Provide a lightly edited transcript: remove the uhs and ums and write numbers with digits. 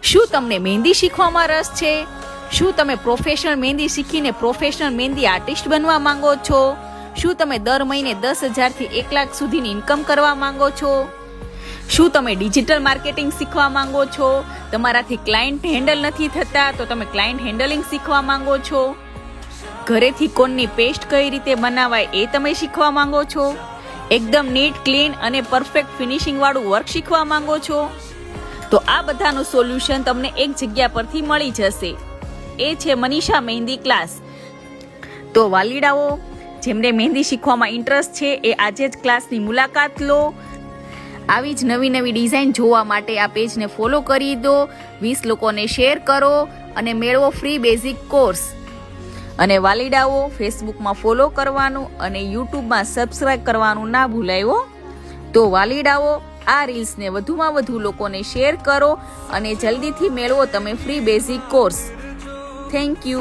શું તમને મહેંદી શીખવામાં રસ છે? શું તમે પ્રોફેશનલ મહેંદી શીખીને પ્રોફેશનલ મહેંદી આર્ટિસ્ટ બનવા માંગો છો? શું તમે દર મહિને 10,000 થી 1 લાખ સુધીની ઇન્કમ કરવા માંગો છો? શું તમે ડિજિટલ માર્કેટિંગ શીખવા માંગો છો? તમારાથી ક્લાયન્ટ હેન્ડલ નથી થતા તો તમે ક્લાયન્ટ હેન્ડલિંગ શીખવા માંગો છો? ઘરેથી કોનની પેસ્ટ કઈ રીતે બનાવાય એ તમે શીખવા માંગો છો? એકદમ નીટ, ક્લીન અને પરફેક્ટ ફિનિશિંગ વાળું વર્ક શીખવા માંગો છો? તો આ બધાનું સોલ્યુશન તમને એક જગ્યા પરથી મળી જશે. એ છે મનીષા મહેંદી ક્લાસ. તો વાલીડાઓ, જેમને મહેંદી શીખવામાં ઇન્ટરેસ્ટ છે એ આજે જ ક્લાસની મુલાકાત લો. આવી જ નવી નવી ડિઝાઇન જોવા માટે આ પેજને ફોલો કરી દો, 20 લોકોને શેર કરો અને મેળવો ફ્રી બેઝિક કોર્સ. અને વાલીડાઓ, ફેસબુકમાં ફોલો કરવાનું અને યુટ્યુબમાં સબસ્ક્રાઇબ કરવાનું ના ભૂલાયો. તો વાલીડાઓ, આ રીલ્સને વધુમાં વધુ લોકોને શેર કરો અને જલ્દીથી મેળવો તમે free basic course. Thank you.